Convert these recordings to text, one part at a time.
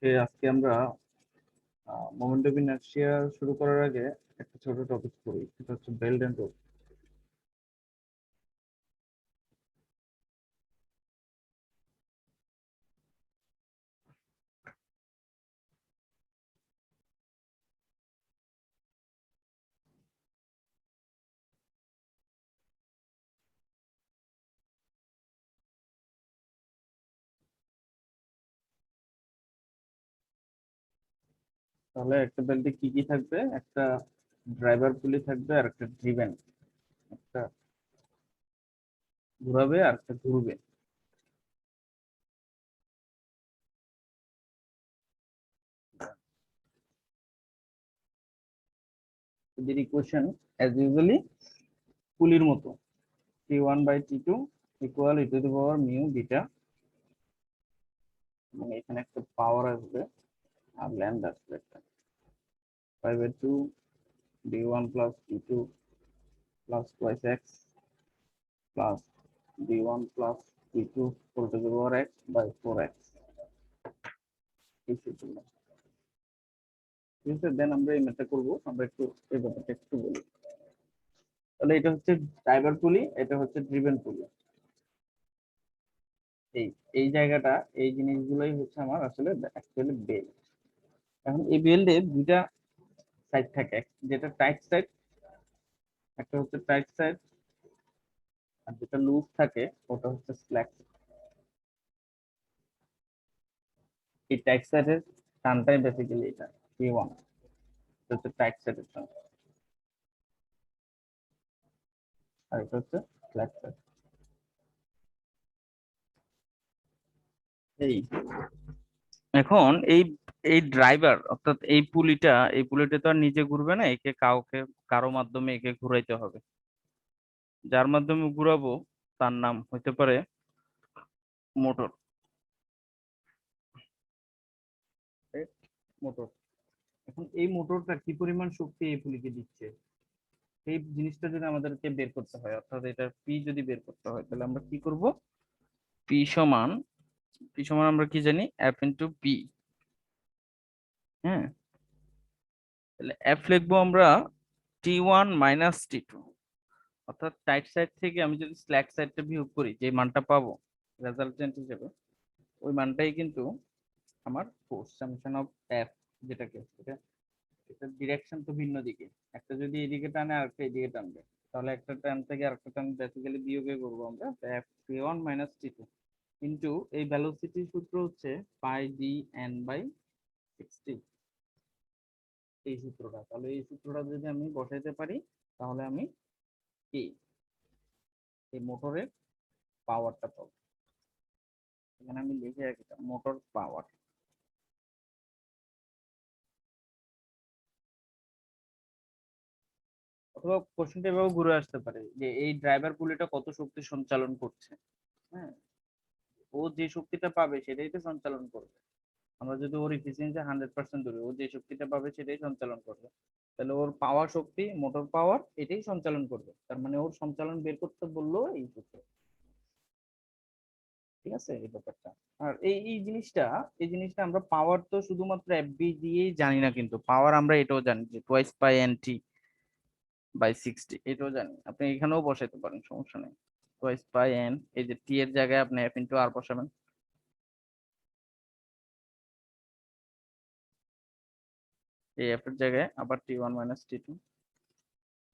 আজকে আমরা moment of inertia শুরু করার আগে একটা ছোট টপিক করি, সেটা হচ্ছে বেল্ট এন্ড রোপ। তাহলে একটা বেল্টে কি কি থাকবে? একটা ড্রাইভার পুলি থাকবে, আর একটা ড্রিভেন, একটা ঘুরাবে আর একটা ঘুরবে। এদের ইকুয়েশন অ্যাজ ইউজুয়ালি পুলির মতো, T1/T2 ইকুয়াল e⁻μ বিটা, এবং এখানে একটা পাওয়ার আসবে আর ল্যাম্ব আসবে একটা 5/2 d1 plus d2 plus twice x plus d1 plus d2 whole to the power x by 4x। এই সূত্রটা, ঠিক আছে। দেন আমরা এই ম্যাথটা করবো। আমরা একটু এই ব্যাপারটা একটু বলি। তাহলে এটা হচ্ছে ড্রাইভার পুলি, এটা হচ্ছে ড্রিভেন পুলি। এই এই জায়গাটা, এই জিনিসগুলোই হচ্ছে আমার আসলে অ্যাকচুয়ালি বেল্ট। এখন এই বেল্টে দুইটা সাইড থাকে, যেটা টাইট সাইড, একটা হচ্ছে টাইট সাইড, আর যেটা লুজ থাকে ওটা হচ্ছে স্ল্যাক। এই টাইট সাইডের টানটাই বেসিক্যালি এটা P1, এটা হচ্ছে টাইট সাইডের টান, আর এটা হচ্ছে স্ল্যাক সাইড। এই এখন এই এই ড্রাইভার অর্থাৎ এই পুলিটা তো আর নিজে ঘুরবে না, একে কারো মাধ্যমে একে ঘুরাইতে হবে। যার মাধ্যমে ঘুরাবো তার নাম হইতে পারে মোটর। মোটর। এখন এই মোটরটা কি পরিমাণ শক্তি এই পুলিকে দিচ্ছে, এই জিনিসটা যদি আমাদেরকে বের করতে হয়, অর্থাৎ এটা পি যদি বের করতে হয়, তাহলে আমরা কি করব? পি সমান, আমরা কি জানি? F into P. হ্যাঁ, তাহলে এফ লিখবো আমরা T1 - T2, অর্থাৎ টাইট সাইড থেকে আমি যদি স্ল্যাক সাইডটা বিয়োগ করি, যে মানটা পাবো রেজাল্টেন্ট হিসেবে, ওই মানটাই কিন্তু আমার ফোর্স সামেশন অফ এফ, যেটাকে এটা, এটা ডিরেকশন তো ভিন্ন দিকে, একটা যদি এদিকে টানে আর একটা এদিকে টানবে, তাহলে একটা টান থেকে আরেকটা টান বেসিক্যালি বিয়োগে করবো আমরা। এফ T1 - T2 কিন্তু এই ভেলোসিটির সূত্র হচ্ছে পাই ডি এন বাই 60, এই সূত্রটা। তাহলে এই সূত্রটা যদি আমি বসাইতে পারি, তাহলে আমি কি এই মোটরের পাওয়ারটা পাবো। এখানে আমি লিখে রাখি মোটর পাওয়ার। অথবা কোশ্চেনটা এভাবে ঘুরে আসতে পারে যে এই ড্রাইভার পুলিটা কত শক্তি সঞ্চালন করছে। হ্যাঁ, ও যে শক্তিটা পাবে সেটাই তো সঞ্চালন করবে। আমরা যদি ওর এফিসিয়েন্সি 100% ধরি, ও যে শক্তিটা পাবে সেটাই সঞ্চালন করবে, তাহলে ওর পাওয়ার শক্তি, মোটর পাওয়ার, এটাই সঞ্চালন করবে। তার মানে ওর সঞ্চালন বের করতে বললো এই সূত্র। ঠিক আছে এই ব্যাপারটা। আর এই জিনিসটা আমরা পাওয়ার তো শুধুমাত্র এফবি দিয়েই জানি না, কিন্তু পাওয়ার আমরা এটাও জানি যে twice pi N T by 60, এটাও জানি। আপনি এখানেও বসাইতে পারেন, সমস্যা নেই। টোয়াইস পাই এন, এই যে টি এর জায়গায় আপনি এফ ইন্টু আর বসাবেন, এই এফ এর জায়গায় আবার T1 - T2,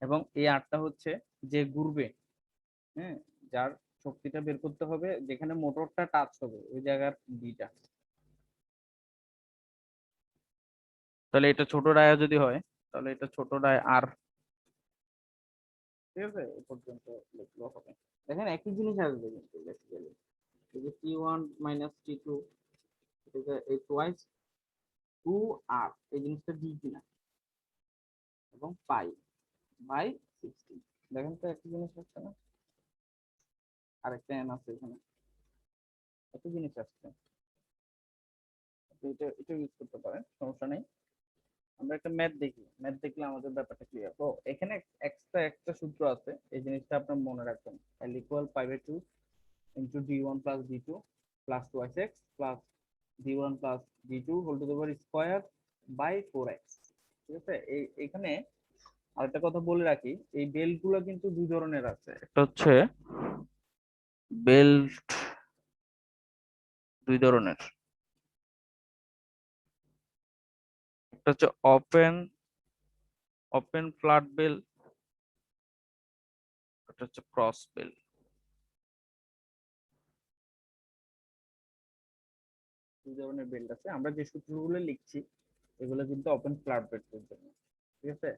এবং এই আরটা হচ্ছে যে ঘুরবে। হ্যাঁ, যার শক্তিটা বের করতে হবে, যেখানে মোটরটা টাচ হবে ওই জায়গার বিটা। তাহলে এটা ছোট ডায়া যদি হয়, তাহলে এটা ছোট ডায়া আর। ঠিক আছে, এ পর্যন্ত লিখলেও হবে। দেখেন একই জিনিস আসবে কিন্তু বেসিক্যালি, এই যে T1 - T2, এটা এই টোয়াইস 2r, এই জিনিসটা ডি কিনা, এবং পাই বাই 60। দেখেন তো একই জিনিস হচ্ছে না? আরেকটা এন আছে এখানে, একই জিনিস আসছে। এটা এটা ইউজ করতে পারেন, সমস্যা নেই। আমরা একটা ম্যাথ দেখি, ম্যাথ দেখলে আমাদের ব্যাপারটা ক্লিয়ার। তো এখানে এক্সট্রা একটা সূত্র আছে, এই জিনিসটা আপনার মনে রাখবেন। L = π/2 * d1 + d2 + 2x + v1 plus v2 whole to the power square by 4x। ঠিক আছে, এখানে আরেকটা কথা বলে রাখি, এই বেল্ট গুলো কিন্তু দুই ধরনের আছে। একটা হচ্ছে বেল্ট দুই ধরনের, একটা হচ্ছে ওপেন ওপেন ফ্ল্যাট বেল্ট, একটা হচ্ছে ক্রস বেল্ট। দুই ধরনের বেল্ট আছে, আমরা যে সূত্রগুলো লিখছি এগুলো কিন্তু ওপেন ফ্ল্যাট বেল্টের জন্য। ঠিক আছে,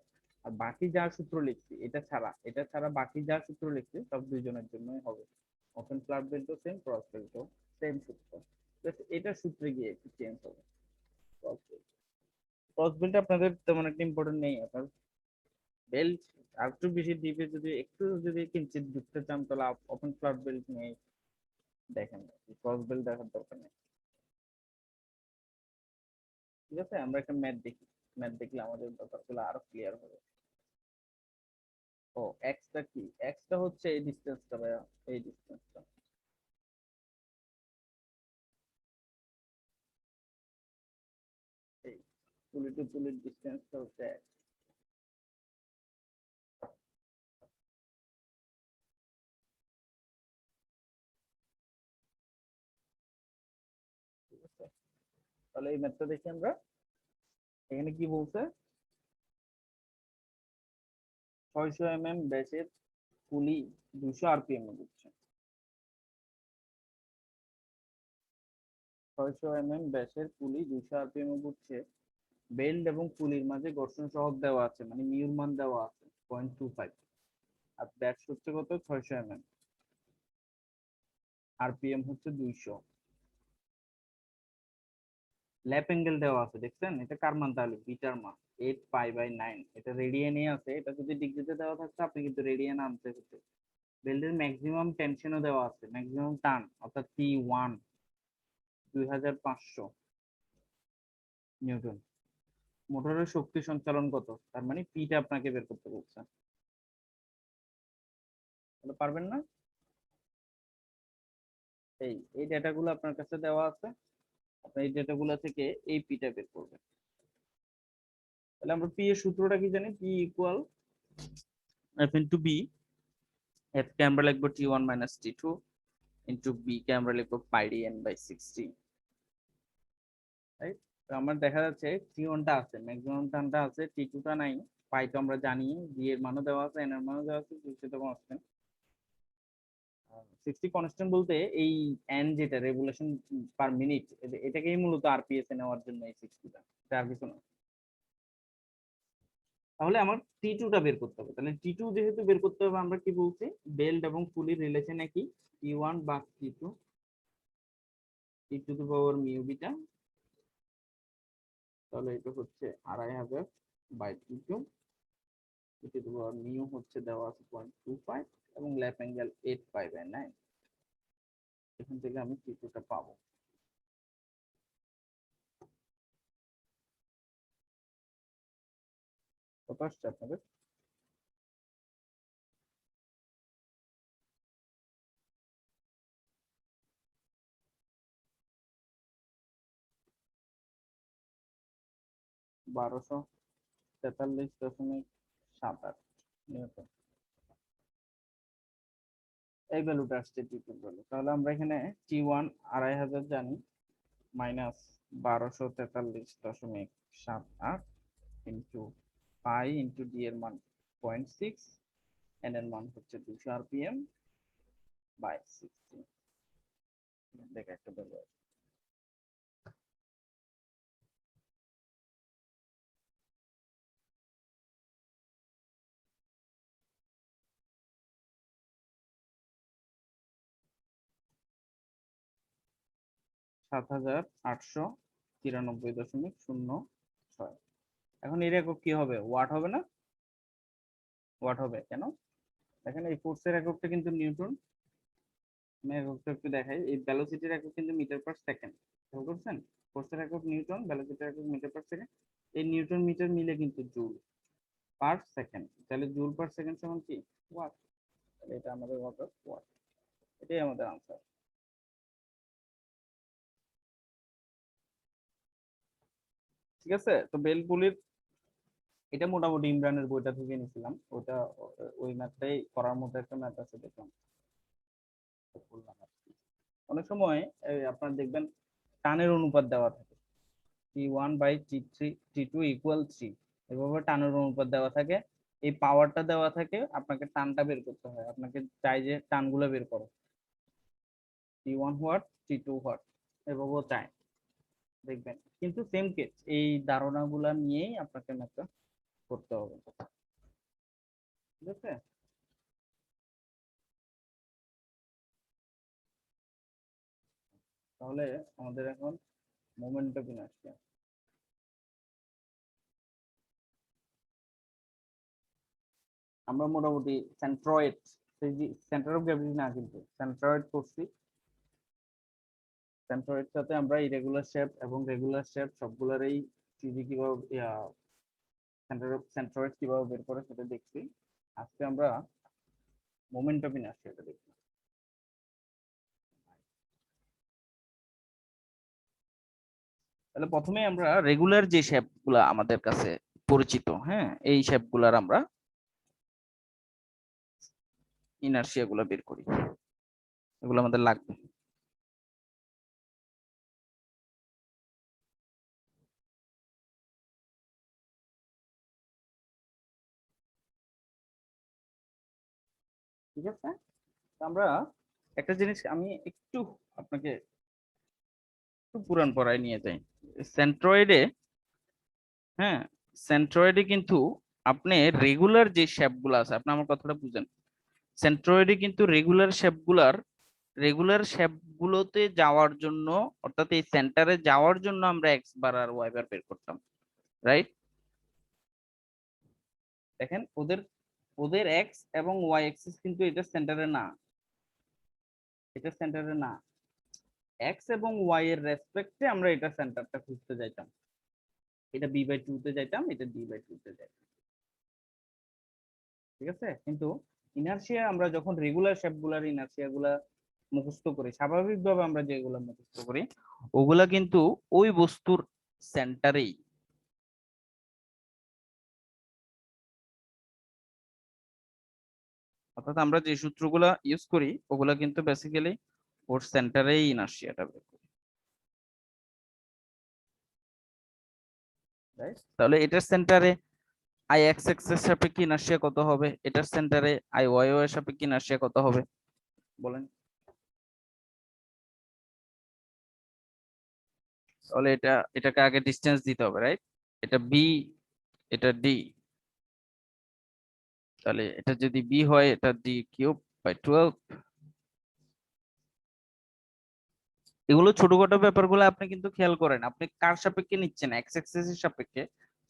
আর বাকি যা সূত্র লিখছি এটা ছাড়া বাকি যা সূত্র লিখছি সব দুইজনের জন্যই হবে। ওপেন ফ্ল্যাট বেল্টও সেম, ক্রস বেল্টও সেম সূত্র। ঠিক আছে, এটা সূত্রে গিয়ে একটু চেঞ্জ হবে। ক্রস বেল্ট আপনাদের তেমন একটা ইম্পর্টেন্ট নেই, আপনার বেল্ট আর একটু বেশি ডিপে যদি কিঞ্চিত ঢুকতে চান তাহলে ওপেন ফ্ল্যাট বেল্ট নিয়ে দেখেন, ক্রস বেল্ট দেখার দরকার নেই। ঠিক আছে, আমরা একটা ম্যাথ দেখি, ম্যাথ দেখলে আমাদের ব্যাপারগুলো আরো ক্লিয়ার হবে। ও এক্সটা কি, এক্সটা হচ্ছে এই ডিসটেন্সটা ভাইয়া, এই ডিসটেন্সটা, এই পুলি টু পুলির ডিসটেন্সটা হচ্ছে X। ঠিক আছে, তাহলে এই ম্যাথটা দেখি আমরা। এখানে কি বলছে, 600 ব্যাসের পুলি 200 আরপিএম এ ঘুরছে। 600 ব্যাসের পুলি 200 আরপিএম এ ঘুরছে। বেল্ট এবং পুলির মাঝে ঘর্ষণ সহগ দেওয়া আছে, মানে মিউর মান দেওয়া আছে 0.25, আর ব্যাস হচ্ছে কত 600 আরপিএম হচ্ছে 200। ল্যাপ অ্যাঙ্গেল দেওয়া আছে, দেখছেন এটা কার মান, তাহলে বিটার মান 8π/9। এটা রেডিয়ানে আছে, এটা যদি ডিগ্রিতে দেওয়া থাকতো আপনি কিন্তু রেডিয়ান আনতে হতো। বেল্টের ম্যাক্সিমাম টেনশনও দেওয়া আছে, ম্যাক্সিমাম টান অর্থাৎ T1 2500 নিউটন। মোটরের শক্তি সঞ্চালন কত, তার মানে পিটা আপনাকে বের করতে বলছে, তাহলে পারবেন না। এই ডেটাগুলো আপনার কাছে দেওয়া আছে, আপনি এই ডেটাগুলো থেকে এই পিটা বের করবেন। তাহলে আমরা পি এর সূত্রটা কি জানি, P equal F into B. F কে আমরা লিখবো T1 minus T2 into B কে আমরা লিখবো πdn/60। রাইট, তো আমার দেখা যাচ্ছে T1 টা আছে, ম্যাক্সিমাম টানটা আছে, T2 টা নাই। পাই তো আমরা জানি, বি এর মানও দেওয়া আছে, এন এর মানও দেওয়া আছে, 60 তো কনস্ট্যান্ট। 60 কনস্ট্যান্ট বলতে এই এন যেটা রেভলিউশন পার মিনিট, এটাকেই মূলত আরপিএস এ নেওয়ার জন্য এই 60 টা, এটা আর কিছু না। তাহলে আমার T2 টা বের করতে হবে, তাহলে T2 যেহেতু বের করতে হবে, আমরা কি বলছি, বেল্ট এবং পুলির রিলেশন একই, T1 বা T2 E two the power mu beta. তাহলে এটা হচ্ছে 2500/T2, E two the power mu হচ্ছে দেওয়া আছে 0.25, এবং ল্যাপ অ্যাঙ্গেল 8π/9। এখান থেকে আমি T2 টা পাবো। কত আসছে আপনাদের, বারোশো 43.78 নিউটন। এই ভ্যালুটা আসছে T2 ভ্যালু। তাহলে আমরা এখানে T1 2500 জানি, minus 1243.78 into pi into D এর মান 0.6, এন এর মান হচ্ছে 200 আরপিএম বাই 60। দেখে একটা ভ্যালু 7893.06। এখন এর একক কি হবে, ওয়াট হবে না, ওয়াট হবে কেন, দেখেন এই ফোর্সের এককটা কিন্তু নিউটন। আমি এককটা একটু দেখাই, এই ভ্যালোসিটির একক কিন্তু মিটার পার সেকেন্ড, খেয়াল করছেন, ফোর্সের একক নিউটন, ভ্যালোসিটির একক মিটার পার সেকেন্ড। এই নিউটন মিটার মিলে কিন্তু জুল পার সেকেন্ড, তাহলে জুল পার সেকেন্ড সমান কি, ওয়াট। তাহলে এটা আমাদের ওয়াট, এটাই আমাদের আনসার। ঠিক আছে। তো বেল পুলির এটা মোটামুটি ইমরানের বইটা থেকে নিয়েছিলাম, ওটা ওই ম্যাথটাই করার মতো একটা ম্যাথ আছে, দেখলাম করলাম আর কি। অনেক সময় আপনার দেখবেন টানের অনুপাত দেওয়া থাকে, T1/T2 = 3, এভাবে টানের অনুপাত দেওয়া থাকে, এই পাওয়ারটা দেওয়া থাকে, আপনাকে টানটা বের করতে হয়, আপনাকে চাই যে টানগুলো বের করো, T1 হোয়াট, T2 হোয়াট, এভাবেও চায় দেখবেন। কিন্তু সেম কেস, এই ধারণাগুলা নিয়েই আপনাকে ম্যাথটা করতে হবে, ঠিক আছে। তাহলে আমাদের এখন মোমেন্ট অফ ইনার্শিয়া, আমরা মোটামুটি সেন্ট্রয়েড, সেন্টার অফ গ্র্যাভিটি না কিন্তু সেন্ট্রয়েড করছি। সেন্ট্রয়েড সাথে আমরা ইরেগুলার শেপ এবং রেগুলার শেপ সবগুলোরই সিজি কিভাবে সেন্ট্রয়েড কিভাবে বের করে সেটা দেখছি। আজকে আমরা মোমেন্ট অফ ইনার্শিয়াটা দেখছি। তাহলে প্রথমে আমরা রেগুলার যে শেপ গুলা আমাদের কাছে পরিচিত, হ্যাঁ, এই শেপ গুলার আমরা ইনার্শিয়া গুলা বের করি, এগুলো আমাদের লাগবে। ঠিক আছে। তো আমরা একটা জিনিস আমি একটু আপনাকে একটু পুরান পড়ায় নিয়ে যাই। সেন্ট্রয়েডে, হ্যাঁ, সেন্ট্রয়েডে কিন্তু আপনি রেগুলার যে শেপ গুলো আছে, আপনি আমার কথাটা বুঝেন, সেন্ট্রয়েডে কিন্তু রেগুলার শেপ গুলোতে যাওয়ার জন্য, অর্থাৎ এই সেন্টারে যাওয়ার জন্য আমরা এক্স বার আর ওয়াই বার বের করতাম, রাইট। দেখেন ওদের ওদের এক্স এবং ওয়াই এক্সিস কিন্তু এটা সেন্টারে না, এটা সেন্টারে না, এক্স এবং ওয়াই এর রেসপেক্টে আমরা এটা সেন্টারটা খুঁজতে যাইতাম, এটা b/2 তে যাইতাম, এটা d/2 তে যাইতাম, ঠিক আছে। কিন্তু ইনার্শিয়া আমরা যখন রেগুলার শেপ গুলার ইনার্শিয়া গুলা মুখস্থ করি, স্বাভাবিকভাবে আমরা যেগুলা মুখস্থ করি ওগুলা কিন্তু ওই বস্তুর সেন্টারেই, অর্থাৎ আমরা যে সূত্রগুলা ইউজ করি ওগুলা কিন্তু বেসিক্যালি ওর সেন্টারেই ইনার্শিয়াটা বের করি, রাইট। তাহলে এটার সেন্টারে আই এক্স এক্স এর সাপেক্ষে ইনার্শিয়া কত হবে, এটার সেন্টারে আই ওয়াই ওয়াই এর সাপেক্ষে ইনার্শিয়া কত হবে, বলেন। তাহলে এটাকে আগে ডিসটেন্স দিতে হবে, রাইট। এটা বি, এটা ডি, তাহলে এটা যদি বি হয় এটা d³/12। এগুলো ছোটখাটো ব্যাপারগুলো আপনি কিন্তু খেয়াল করেন, আপনি কার সাপেক্ষে নিচ্ছেন, এক্স এক্সিস এর সাপেক্ষে,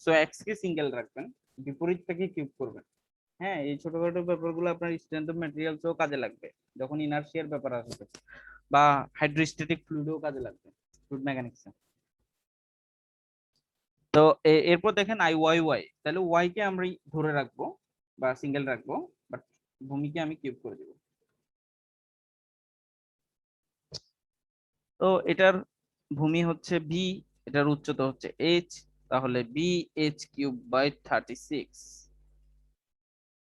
সো এক্স কে সিঙ্গেল রাখবেন, বিপরীতটাকে কিউব করবেন। হ্যাঁ, এই ছোটখাটো ব্যাপারগুলো আপনার স্ট্রেংথ অফ ম্যাটেরিয়ালসও কাজে লাগবে যখন ইনার্শিয়ার ব্যাপার আসবে, বা হাইড্রোস্ট্যাটিক ফ্লুইডও কাজে লাগবে, ফ্লুইড মেকানিক্স। তো এরপর দেখেন আই ওয়াই ওয়াই, তাহলে ওয়াই কে আমরা ধরে রাখবো বা সিঙ্গেল রাখবো, বাট ভূমিকে আমি কিউব করে দেবো। তো এটার ভূমি হচ্ছে বি, এটার উচ্চতা হচ্ছে এইচ, তাহলে bh³/36,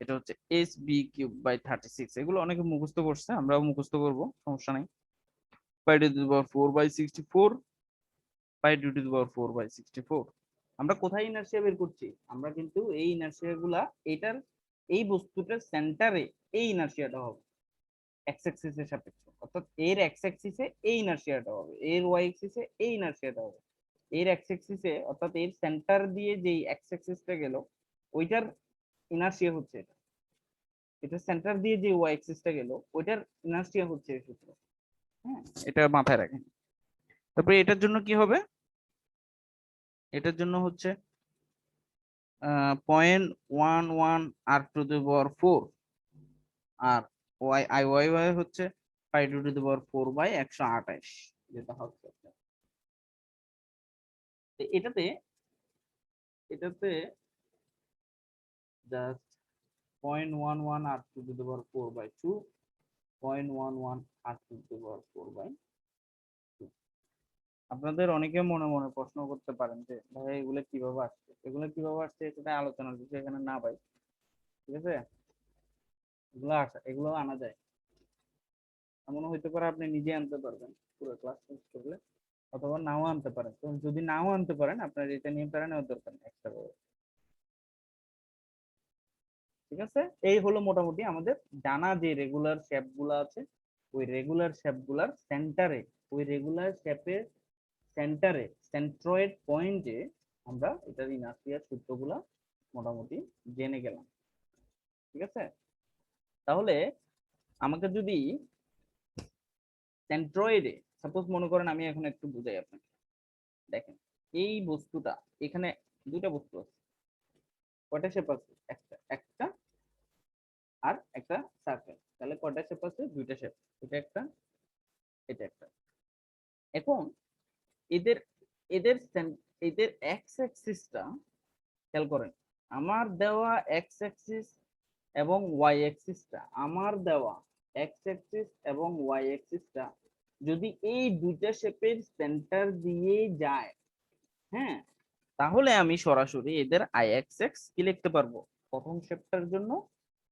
এটা হচ্ছে hb³/36। এগুলো অনেকে মুখস্থ করছে, আমরাও মুখস্থ করব, সমস্যা নাই। π⁴/64, π⁴/64। আমরা কোথায় ইনার্শিয়া বের করছি, আমরা কিন্তু এই ইনার্শিয়া গুলা এটার এই বস্তুটার সেন্টারে এই ইনার্শিয়াটা হবে এক্স অ্যাক্সিস এর সাপেক্ষে, অর্থাৎ এর এক্স অ্যাক্সিসে এই ইনার্শিয়াটা হবে, এর ওয়াই অ্যাক্সিসে এই ইনার্শিয়াটা হবে, এর এক্স অ্যাক্সিসে অর্থাৎ এর সেন্টার দিয়ে যেই এক্স অ্যাক্সিসটা গেল ওইটার ইনার্শিয়া হচ্ছে এটা, এটা সেন্টার দিয়ে যে ওয়াই অ্যাক্সিসটা গেল ওইটার ইনার্শিয়া হচ্ছে এই সূত্র। হ্যাঁ, এটা মাথায় রাখেন। তারপরে এটার জন্য কি হবে, এটার জন্য হচ্ছে 0.11r⁴, আর ওয়াই আই ওয়াই ওয়াই হচ্ছে π⁴/128, যেটা হচ্ছে এটাতে এটাতে জাস্ট 0.11r⁴/2, 0.11r⁴/2, আপনাদের অনেকে মনে মনে প্রশ্ন করতে পারেন যে ভাই এগুলো কিভাবে আসছে, সেটা আলোচনার বিষয় এখানে না ভাই। ঠিক আছে, এগুলো আনা যায়। এমন হইতে পারে আপনি নিজে আনতে পারবেন পুরো ক্লাস শেষ করলে, অথবা নাও আনতে পারেন। তো যদি নাও আনতে পারেন, আপনার এটা নিয়ে প্যারা নেওয়ার দরকার নেই এক্সট্রা করে। ঠিক আছে, এই হলো মোটামুটি আমাদের জানা যে রেগুলার শেপ গুলা আছে, ওই রেগুলার শেপ গুলার সেন্টারে, ওই রেগুলার শেপের সেন্টারে, সেন্ট্রয়েড পয়েন্টে আমরা এটার ইনার্সিয়ার সূত্রগুলা মোটামুটি জেনে গেলাম। ঠিক আছে, তাহলে আমাকে যদি সেন্ট্রয়েডে, সাপোজ মনে করেন, আমি এখন একটু বুঝাই আপনাকে। দেখেন, এই বস্তুটা, এখানে দুইটা বস্তু আছে, কয়টা শেপ আছে? একটা একটা আর একটা সার্কেল। তাহলে কয়টা শেপ আছে? দুইটা শেপ, এটা একটা, এটা একটা। এখন এদের এদের এদের এক্স অ্যাক্সিসটা খেয়াল করেন। আমার দেওয়া এক্স অ্যাক্সিস এবং ওয়াই অ্যাক্সিসটা, আমার দেওয়া এক্স অ্যাক্সিস এবং ওয়াই অ্যাক্সিসটা যদি এই দুইটা শেপের সেন্টার দিয়ে যায়, হ্যাঁ, তাহলে আমি সরাসরি এদের আই এক্স এক্স কি লিখতে পারবো? প্রথম শেপটার জন্য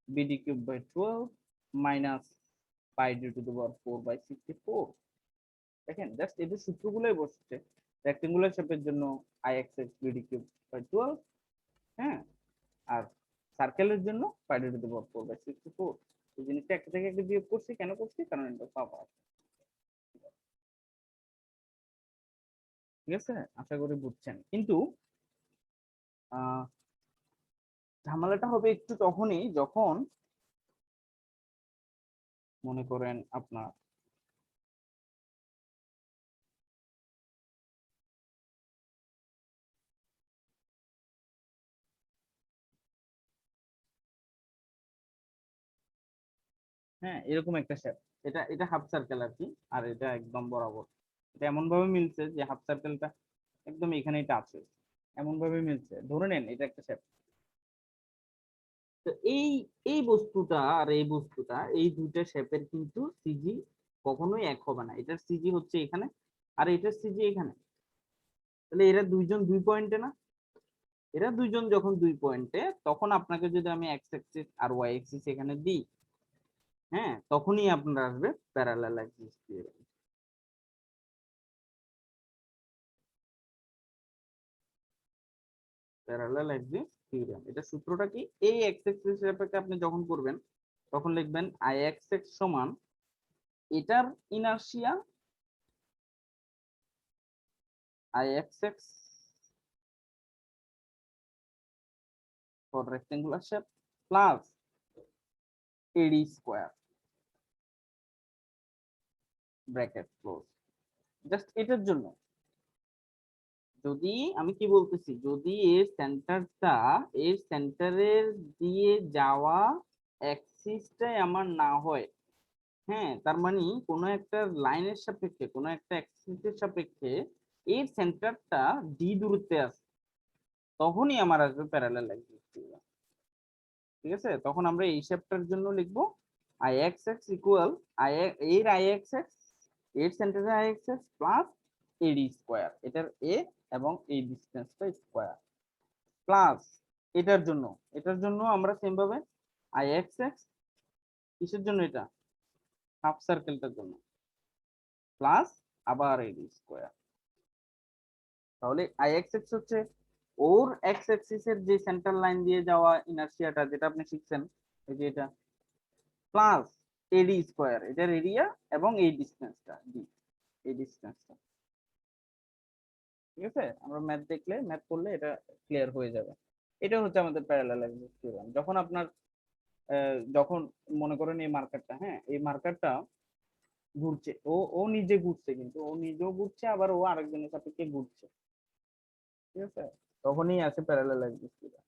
BD cube by 12 minus pi D to the power 4/64। দেখেন, জাস্ট এদের সূত্রগুলোই বসছে। রেক্টেঙ্গুলার শেপের জন্য I X X BD cube by 12, হ্যাঁ, আর সার্কেলের জন্য পাই ডি টু দি পাওয়ার 4/64। এই জিনিসটা একটা থেকে একটা বিয়োগ করছি, কেন করছি? কারণ এটা পাওয়া। ঠিক আছে, আশা করি বুঝছেন। কিন্তু আহ ঝামেলাটা হবে একটু তখনই যখন মনে করেন আপনার হ্যাঁ এরকম একটা শেপ, এটা এটা হাফ সার্কেল আর কি, আর এটা একদম বরাবর। এটা এমন ভাবে মিলছে যে হাফ সার্কেলটা একদম এখানেই টাচ হয়েছে, এমন ভাবে মিলছে। ধরে নেন এটা একটা শেপ। তো এই এই বস্তুটা আর এই বস্তুটা, এই দুইটা শেপের কিন্তু সিজি কখনোই এক হবে না। এটার সিজি হচ্ছে এখানে, আর এটার সিজি এখানে। তাহলে এরা দুইজন দুই পয়েন্টে না? এরা দুইজন যখন দুই পয়েন্টে, তখন আপনাকে যদি আমি এক্স অ্যাক্সিস আর ওয়াই অ্যাক্সিস এখানে দিই, হ্যাঁ, তখনই আপনার আসবে parallel Axis theorem. Parallel Axis theorem, এটা সূত্রটা কি? এই এক্স অ্যাক্সিস সাপেক্ষে আপনি যখন করবেন, তখন লিখবেন আই এক্স এক্স সমান এটার inertia I X x for rectangular shape plus AD square bracket close. Just এটার জন্য, যদি আমি কি বলতেছি, যদি এর সেন্টারটা, এর সেন্টারের দিয়ে যাওয়া অ্যাক্সিসটাই আমার না হয়, হ্যাঁ, তার মানে কোনো একটা লাইনের সাপেক্ষে, কোনো একটা অ্যাক্সিসের সাপেক্ষে এর সেন্টারটা ডি দূরত্বে আছে, তখনই আমার আসবে প্যারালাল অ্যাক্সিস থিওরেম। ঠিক আছে, তখন আমরা এই শেপটার জন্য লিখবো আই এক্স এক্স ইকুয়াল এর আই এক্স এক্স, এর সেন্টারে I X x plus AD square, এটার এ এবং এই ডিসটেন্সটা স্কোয়ার, প্লাস এটার জন্য আমরা সেম ভাবে আই এক্স এক্স, কিসের জন্য? এটা হাফ সার্কেলটার জন্য, প্লাস আবার এডি স্কোয়ার। তাহলে আই এক্স এক্স হচ্ছে ওর এক্স অ্যাক্সিস এর যে সেন্টার লাইন দিয়ে যাওয়া ইনার্শিয়াটা, যেটা আপনি শিখছেন, এই যে এটা, প্লাস এডি স্কোয়ার, এটার এরিয়া এবং এই ডিসটেন্সটা ডি, এই ডিসটেন্সটা। ঠিক আছে, আমরা ম্যাথ দেখলে, ম্যাথ করলে এটা ক্লিয়ার হয়ে যাবে। এটা হচ্ছে আমাদের প্যারালাল অ্যাক্সিস থিওরেম। যখন আপনার যখন মনে করেন এই মার্কারটা, হ্যাঁ, এই মার্কারটা ঘুরছে, ও ও নিজে ঘুরছে, কিন্তু ও নিজেও ঘুরছে, আবার ও আরেকজনের সাপেক্ষে ঘুরছে। ঠিক আছে, তখনই আছে প্যারালাল অ্যাক্সিস থিওরেম।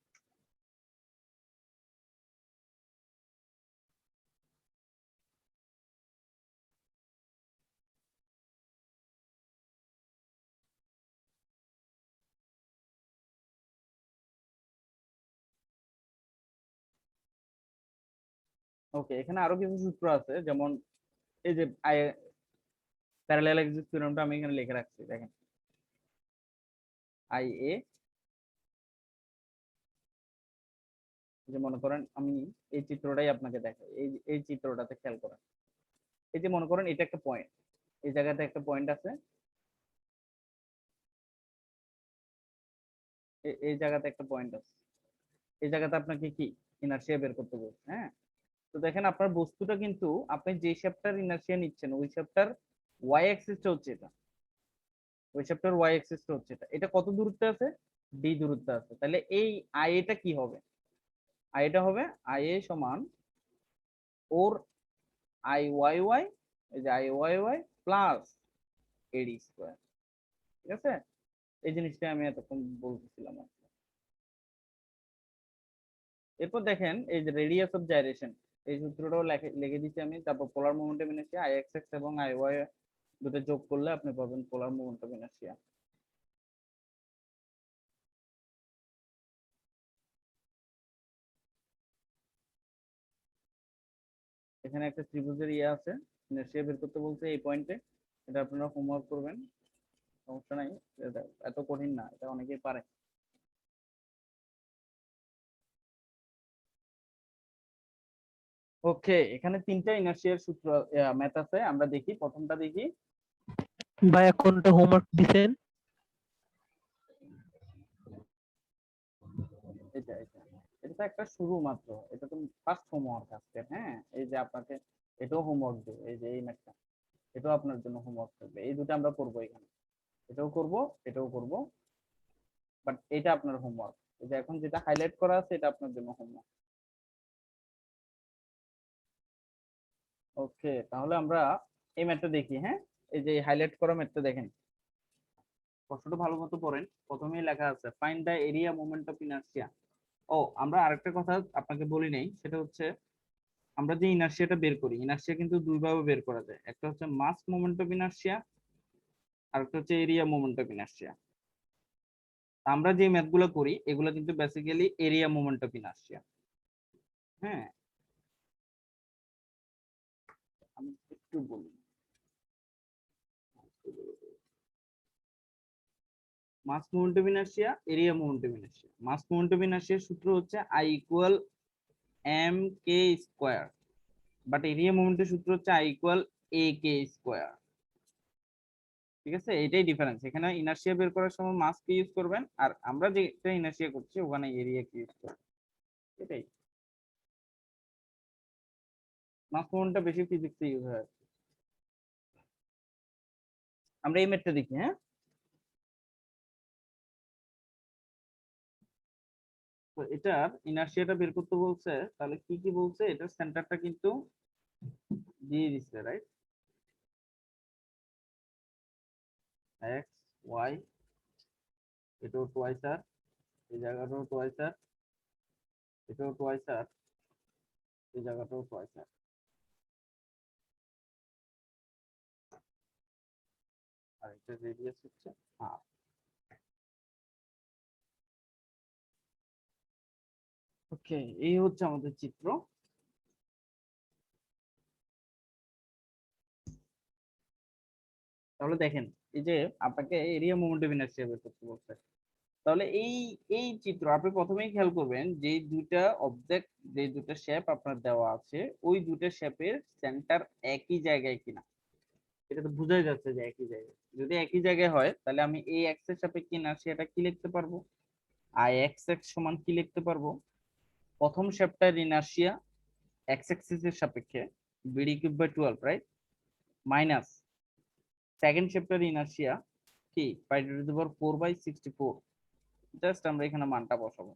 ওকে, এখানে আরো কিছু সূত্র আছে, যেমন এই যে প্যারালাল অ্যাক্সিস থিওরেমটা আমি এখানে লিখে রাখছি, দেখেন। আই এ, যে মনে করেন আমি এই চিত্রটাই আপনাকে দেখাই, এই চিত্রটাতে খেয়াল করেন, এই যে মনে করেন এটা একটা পয়েন্ট, এই জায়গাতে একটা পয়েন্ট আছে, এই জায়গাতে একটা পয়েন্ট আছে, এই জায়গাতে আপনাকে কি ইনার্শিয়া বের করতে বলছে। হ্যাঁ, তো দেখেন আপনার বস্তুটা কিন্তু আপনি যে শেপটার ইনার্শিয়া নিচ্ছেন ওই শেপটার ওয়াই অ্যাক্সিসটা হচ্ছে এটা, ওই শেপটার ওয়াই অ্যাক্সিসটা হচ্ছে এটা, এটা কত দূরত্বে আছে, ডি দূরত্বে আছে, তাহলে এই আই এটা কি হবে, আই এটা হবে আই এ সমান ওর আই ওয়াই ওয়াই, এই যে I Y Y plus AD square. ঠিক আছে, এই জিনিসটা আমি এতক্ষণ বলতেছিলাম। এরপর দেখেন এই যে রেডিয়াস অফ জাইরেশন, এই সূত্রটাও লিখে দিচ্ছি আমি, তারপর polar momentum inertia I X X এবং আই ওয়াই দুটো যোগ করলে আপনি পাবেন পোলার মোমেন্টাম ইনার্শিয়া। এখানে একটা ত্রিভুজের ইয়ে আছে, ইনার্শিয়া বের করতে বলছে এই পয়েন্টে, এটা আপনারা হোমওয়ার্ক করবেন, সমস্যা নাই, এটা এত কঠিন না, এটা অনেকেই পারে। ওকে, এখানে তিনটা ইনার্শিয়ার সূত্র ম্যাথ আছে, আমরা দেখি প্রথমটা দেখি। ভাইয়া কোনটা হোমওয়ার্ক দিছেন? এটা এটা এটা তো একটা শুরু মাত্র, এটা তো ফার্স্ট হোমওয়ার্ক আজকে। হ্যাঁ, এই যে আপনাকে এটাও হোমওয়ার্ক দেবে, এই যে এই ম্যাথটা, এটাও আপনার জন্য হোমওয়ার্ক থাকবে, এই দুটো আমরা করবো এখানে, এটাও করব, এটাও করব, বাট এটা আপনার হোমওয়ার্ক, এই যে এখন যেটা হাইলাইট করা আছে এটা আপনার জন্য হোমওয়ার্ক। ওকে, তাহলে আমরা এই ম্যাথটা দেখি। হ্যাঁ, এই যে হাইলাইট করা ম্যাথটা দেখেন, প্রশ্নটা ভালো মতো পড়েন, প্রথমেই লেখা আছে find the area moment of inertia. ও, আমরা আরেকটা কথা আপনাকে বলি নাই, সেটা হচ্ছে আমরা যে ইনার্শিয়াটা বের করি, ইনার্শিয়া কিন্তু দুই ভাবে বের করা যায়, একটা হচ্ছে মাস মোমেন্ট অফ ইনার্শিয়া, আর একটা হচ্ছে এরিয়া মোমেন্ট অফ ইনার্শিয়া। আমরা যে ম্যাথ গুলো করি এগুলো কিন্তু basically area moment of inertia. হ্যাঁ, আমি একটু বলি, mass moment of inertia, area moment of inertia. Mass moment of ইনার্শিয়ার সূত্র হচ্ছে I equal M K square, but area মোমেন্টের সূত্র হচ্ছে I equal A K square. ঠিক আছে, এটাই ডিফারেন্স, এখানে ইনার্শিয়া বের করার সময় মাস কে ইউজ করবেন, আর আমরা যেটা ইনার্শিয়া করছি ওখানে এরিয়া কে ইউজ করবেন, এটাই। মাস মোমেন্টটা বেশি ফিজিক্সে ইউজ হয়। আমরা এই ম্যাথটা দেখি। হ্যাঁ, তো এটার ইনার্শিয়াটা বের করতে বলছে, তাহলে কি কি বলছে, এটার সেন্টারটা কিন্তু দিয়ে দিচ্ছে, রাইট, এক্স ওয়াই, এটাও টোয়াইস আর, এই জায়গাটাও টোয়াইস আর, এটাও টোয়াইস আর, এই জায়গাটাও টোয়াইস আর, আর এটা রেডিয়াস হচ্ছে হাফ। ওকে, এই হচ্ছে আমাদের চিত্র। তাহলে দেখেন, এই যে আপনাকে এরিয়া মোমেন্ট অফ ইনার্শিয়া বের করতে বলছে, তাহলে এই এই চিত্র আপনি প্রথমেই খেয়াল করবেন যে দুইটা অবজেক্ট, যে দুটো শেপ আপনার দেওয়া আছে, ওই দুটো শেপের সেন্টার একই জায়গায় কিনা, এটা তো বোঝাই যাচ্ছে যে একই জায়গায়। যদি একই জায়গায় হয় তাহলে আমি এই এক্স এর সাপেক্ষে ইনার্শিয়াটা কি লিখতে পারবো, আই এক্স এক্স সমান কি লিখতে পারবো, প্রথম শেপটার ইনার্শিয়া এক্স এক্সিস এর সাপেক্ষে BD cube by 12, right, minus second শেপটার ইনার্শিয়া কি pi two the power 4/64। Just আমরা এখানে মানটা বসাবো,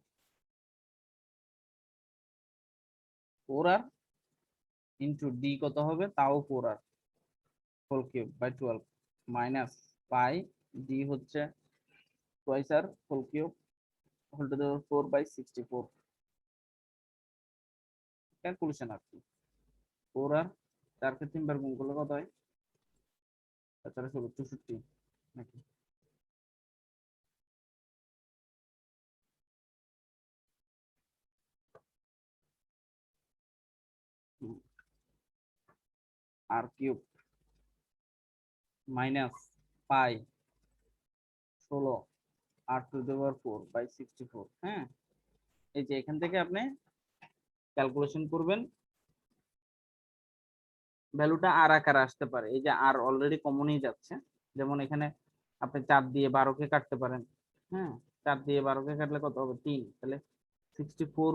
4r ইন্টু ডি কত হবে, তাও 4r whole cube by 12 minus pi, D হচ্ছে twice R whole cube whole to the power 4/64। Calculation আর কি, 4r 4 কে 3 বার গুণ করলে কত হয়, 64 নাকি, আর কিউব মাইনাস পাই 16 r⁴/64। হ্যাঁ, এই যে এখান থেকে আপনি ক্যালকুলেশন করবেন, ভ্যালুটা আর আকারে আসতে পারে। এই যে আর অলরেডি কমনই যাচ্ছে, যেমন এখানে আপনি 4 দিয়ে 12 কে কাটতে পারেন। হ্যাঁ, 4 দিয়ে 12 কে কাটলে কত হবে? 3। তাহলে 64/3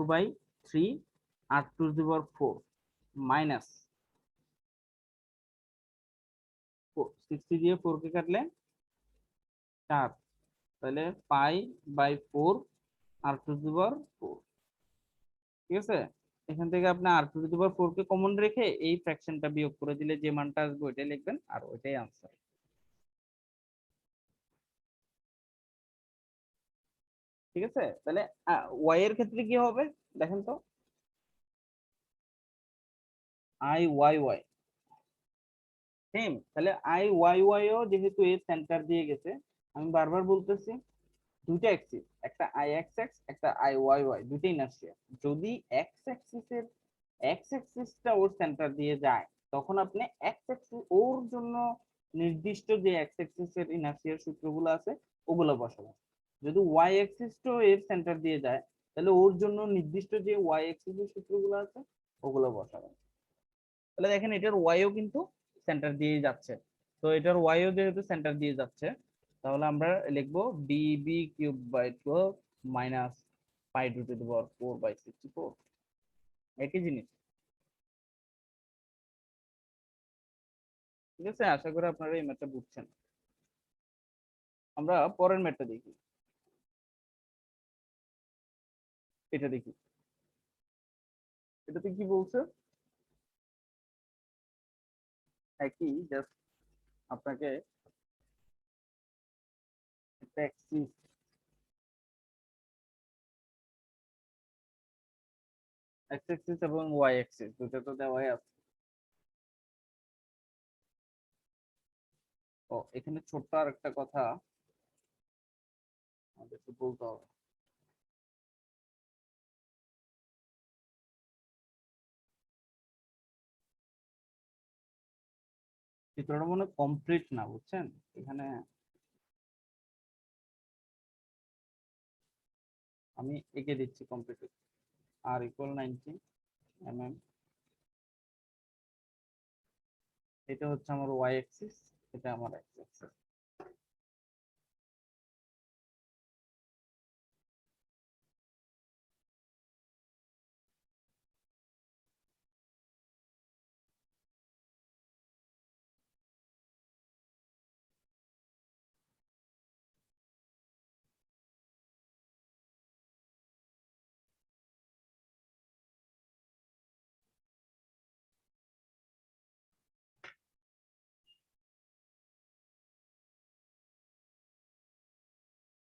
r⁴ মাইনাস 60 দিয়ে 4 কে কাটলে 4, তাহলে π/4 r⁴। ঠিক আছে, এখান থেকে আপনি r⁴ কে কমন রেখে এই ফ্র্যাকশনটা বিয়োগ করে দিলে যে মানটা আসবে ওইটাই লিখবেন, আর ওইটাই আনসার। ঠিক আছে, তাহলে y এর ক্ষেত্রে কি হবে দেখেন তো, i y সেম। তাহলে i y ও যেহেতু এর সেন্টার দিয়ে গেছে, আমি বারবার বলতেছি দুইটা অ্যাক্সিস, একটা i(x(x) একটা i(y(y), দুইটাই ইনার্শিয়া। যদি এক্স অ্যাক্সিসের এক্স অ্যাক্সিসটা ওর সেন্টার দিয়ে যায়, তখন আপনি এক্স অ্যাক্সিস ওর জন্য নির্দিষ্ট যে এক্স অ্যাক্সিসের ইনার্শিয়ার সূত্রগুলো আছে ওগুলো বসাবেন। যদি ওয়াই অ্যাক্সিসটাও এর সেন্টার দিয়ে যায়, তাহলে ওর জন্য নির্দিষ্ট যে ওয়াই অ্যাক্সিসের সূত্রগুলো আছে ওগুলো বসাবেন। তাহলে দেখেন এটার ওয়াইও কিন্তু সেন্টার দিয়ে যাচ্ছে, তো এটার ওয়াইও যেহেতু সেন্টার দিয়ে যাচ্ছে, তাহলে আমরা লিখবো bb³/12 মাইনাস π²⁴/64। একই জিনিস। ঠিক আছে, আশা করি আপনারা এই ম্যাথটা বুঝছেন। আমরা পরের ম্যাথটা দেখি, এটা দেখি। এটাতে কি বলছে, একই জাস্ট আপনাকে একটা অ্যাক্সিস, এক্স অ্যাক্সিস এবং ওয়াই অ্যাক্সিস দুটো তো দেওয়াই আছে। ও এখানে ছোট্ট আর একটা কথা আমাদের একটু বলতে হবে। চিত্রটা মনে কমপ্লিট না, বুঝছেন? এখানে আমি এঁকে দিচ্ছি কমপ্লিট। r=90 mm, এটা হচ্ছে আমার ওয়াই অ্যাক্সিস, এটা আমার এক্স অ্যাক্সিস।